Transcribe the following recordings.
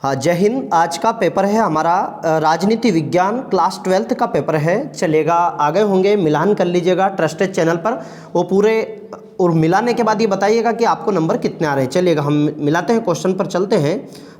हाँ, जय हिंद। आज का पेपर है हमारा राजनीति विज्ञान क्लास 12th का पेपर है। चलेगा, आगे होंगे, मिलान कर लीजिएगा ट्रस्टेड चैनल पर वो पूरे, और मिलाने के बाद ये बताइएगा कि आपको नंबर कितने आ रहे हैं। चलिएगा, हम मिलाते हैं, क्वेश्चन पर चलते हैं।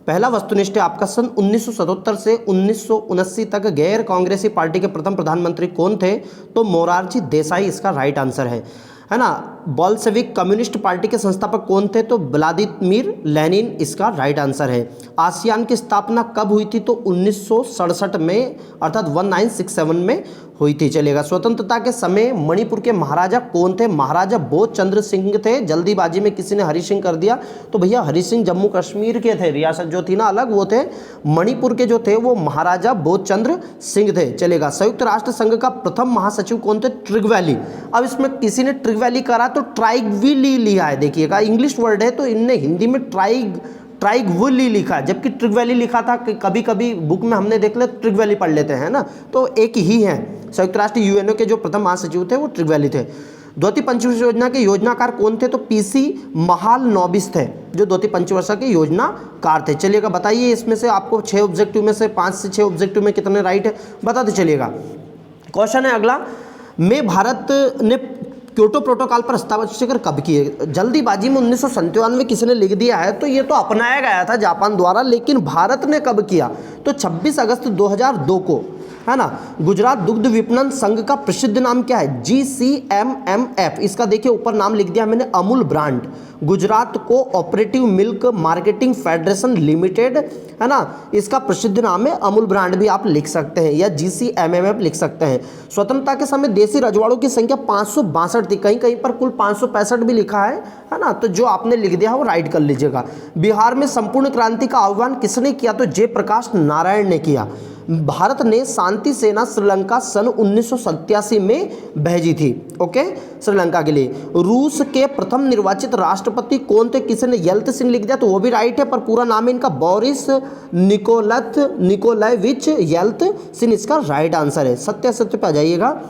पहला वस्तुनिष्ठ आपका सन 1977 से 1979 तक गैर कांग्रेसी पार्टी के प्रथम प्रधानमंत्री कौन थे? तो मोरारजी देसाई इसका राइट आंसर है ना। बोल्शेविक कम्युनिस्ट पार्टी के संस्थापक कौन थे? तो व्लादिमीर लेनिन इसका राइट आंसर है। आसियान की स्थापना कब हुई थी? तो 1967 में, अर्थात 1967 में हुई थी। चलेगा, स्वतंत्रता के समय मणिपुर के महाराजा कौन थे? महाराजा बोधचंद्र सिंह थे। जल्दीबाजी में किसी ने हरि सिंह कर दिया, तो भैया हरि सिंह जम्मू कश्मीर के थे, रियासत जो थी ना अलग, वो थे। मणिपुर के जो थे वो महाराजा बोधचंद्र सिंह थे। चलेगा, संयुक्त राष्ट्र संघ का प्रथम महासचिव कौन थे? ट्रिगवैली। अब इसमें किसी ने ट्रिगवैली करा तो ट्राइगविली लिया है, देखिएगा इंग्लिश वर्ड है तो इनने हिंदी में ट्राइगविली लिखा है, जबकि ट्रिगवैली लिखा था। कभी कभी बुक में हमने देख लिया ट्रिगवैली पढ़ लेते हैं ना, तो एक ही है। संयुक्त राष्ट्र यूएनओ के जो प्रथम महासचिव थे वो ट्रिगवैली थे। द्वितीय पंचवर्षीय योजना के योजनाकार कौन थे? तो पीसी महालनोबिस थे, जो द्वितीय पंचवर्षीय के योजनाकार थे। चलिएगा, बताइए इसमें से आपको 6 ऑब्जेक्टिव में से 5 से 6 ऑब्जेक्टिव में कितने राइट है बताते चलिएगा। क्वेश्चन है अगला, में भारत ने क्योटो प्रोटोकॉल पर हस्ताक्षर कब किए? जल्दीबाजी में 1997 में किसी ने लिख दिया है, तो ये तो अपनाया गया था जापान द्वारा, लेकिन भारत ने कब किया? तो 26 अगस्त 2002 को, है ना। गुजरात दुग्ध विपणन संघ का प्रसिद्ध नाम क्या है? GCMMF। इसका देखिए ऊपर नाम लिख दिया मैंने, Amul brand. Gujarat co operative milk marketing federation limited, है ना, इसका प्रसिद्ध नाम है अमूल ब्रांड, भी आप लिख सकते हैं, या GCMMF लिख सकते हैं। स्वतंत्रता के समय देसी रजवाड़ों की संख्या 562 थी, कहीं कहीं पर कुल 565 भी लिखा है ना, तो जो आपने लिख दिया है वो राइट कर लीजिएगा। बिहार में संपूर्ण क्रांति का आह्वान किसने किया? तो जयप्रकाश नारायण ने किया। भारत ने शांति सेना श्रीलंका सन 1987 में भेजी थी, ओके, श्रीलंका के लिए। रूस के प्रथम निर्वाचित राष्ट्रपति कौन थे? किसी ने येल्त्सिन लिख दिया, तो वो भी राइट है, पर पूरा नाम है इनका बोरिस निकोलाएविच येल्त्सिन, इसका राइट आंसर है। सत्य सत्य पे आ जाइएगा।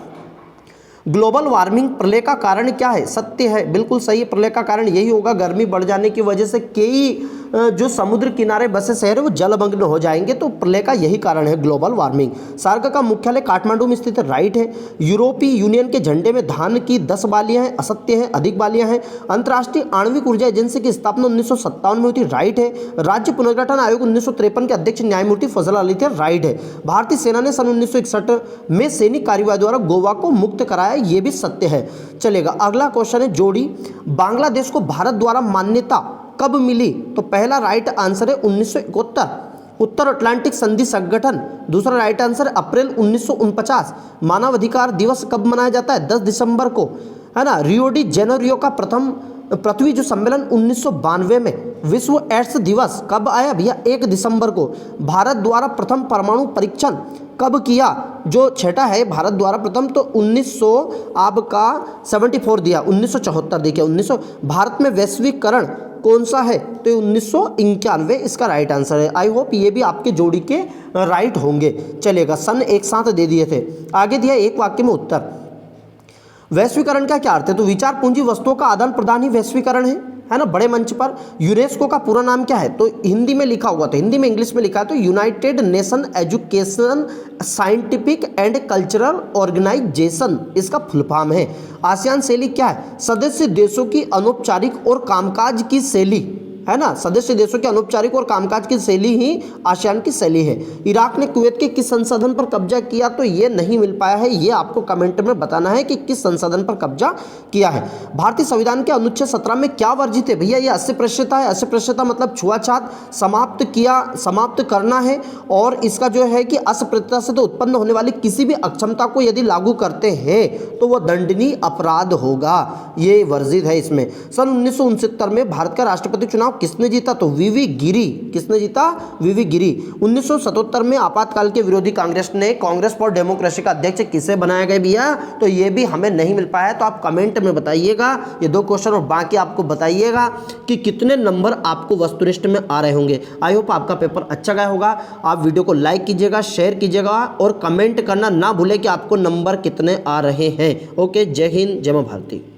ग्लोबल वार्मिंग प्रलय का कारण क्या है? सत्य है, बिल्कुल सही है, प्रलय का कारण यही होगा, गर्मी बढ़ जाने की वजह से कई जो समुद्र किनारे बसे शहर है वो जलमग्न हो जाएंगे, तो प्रलय का यही कारण है, ग्लोबल वार्मिंग। सार्क का मुख्यालय काठमांडू में स्थित है, राइट है। यूरोपीय यूनियन के झंडे में धान की 10 बालियां हैं, असत्य है, अधिक बालियां हैं। अंतर्राष्ट्रीय आणविक ऊर्जा एजेंसी की स्थापना 1957 में हुई थी, राइट है। राज्य पुनर्गठन आयोग 1953 के अध्यक्ष न्यायमूर्ति फजल अली थे, राइट है। भारतीय सेना ने सन 1961 में सैनिक कार्रवाई द्वारा गोवा को मुक्त कराया, ये भी सत्य है। चलेगा, अगला क्वेश्चन है जोड़ी, बांग्लादेश को भारत द्वारा मान्यता कब मिली? तो पहला राइट आंसर है 1971, उत्तर अटलांटिक संधि संगठन। दूसरा राइट आंसर अप्रैल 1949। मानवाधिकार दिवस कब मनाया जाता है? 10 दिसंबर को, है ना। रियो डी जेनेरियो का प्रथम पृथ्वी जो सम्मेलन 1992 में। विश्व एड्स दिवस कब आया भैया? 1 दिसंबर को। भारत द्वारा प्रथम परमाणु परीक्षण कब किया? जो छठा है भारत द्वारा प्रथम, तो 1974 दिया, 1974 देखिए 1900। भारत में वैश्वीकरण कौन सा है? तो 1991 इसका राइट आंसर है। आई होप ये भी आपके जोड़ी के राइट होंगे। चलेगा, सन एक साथ दे दिए थे, आगे दिया एक वाक्य में उत्तर। वैश्वीकरण का क्या अर्थ है? तो विचार पूंजी वस्तुओं का आदान प्रदान ही वैश्वीकरण है ना, बड़े मंच पर। यूनेस्को का पूरा नाम क्या है? तो हिंदी में लिखा हुआ था, हिंदी में इंग्लिश में लिखा है, तो United Nation Education Scientific and Cultural Organization इसका फुल फॉर्म है। आसियान शैली क्या है? सदस्य देशों की अनौपचारिक और कामकाज की शैली, है ना, सदस्य देशों के अनौपचारिक और कामकाज की शैली ही आसियान की शैली है। इराक ने कुवैत के किस संसाधन पर कब्जा किया? तो ये नहीं मिल पाया है, ये आपको कमेंट में बताना है कि किस संसाधन पर कब्जा किया है। भारतीय संविधान के अनुच्छेद 17 में क्या वर्जित है? भैया ये 80% है। 80% मतलब छुआछूत समाप्त करना है, और इसका जो है कि अस्पृश्यता से तो उत्पन्न होने वाली किसी भी अक्षमता को यदि लागू करते हैं तो वह दंडनीय अपराध होगा, ये वर्जित है इसमें। सन 1969 में भारत का राष्ट्रपति चुनाव किसने जीता? तो वीवी गिरी। किसने जीता? वीवी गिरी। 1977 में आपातकाल के विरोधी कांग्रेस ने कांग्रेस फॉर डेमोक्रेसी का अध्यक्ष किसे बनाया गया भैया? तो ये भी हमें नहीं मिल पाया, तो आप कमेंट में बताइएगा ये 2 क्वेश्चन, और बाकी आपको बताइएगा कि कितने नंबर आपको वस्तुनिष्ठ में आ रहे होंगे। आई होप आपका पेपर अच्छा गया होगा। आप वीडियो को लाइक कीजिएगा, शेयर कीजिएगा, और कमेंट करना ना भूलें कि आपको नंबर कितने आ रहे हैं। ओके, जय हिंद, जय मां भारती।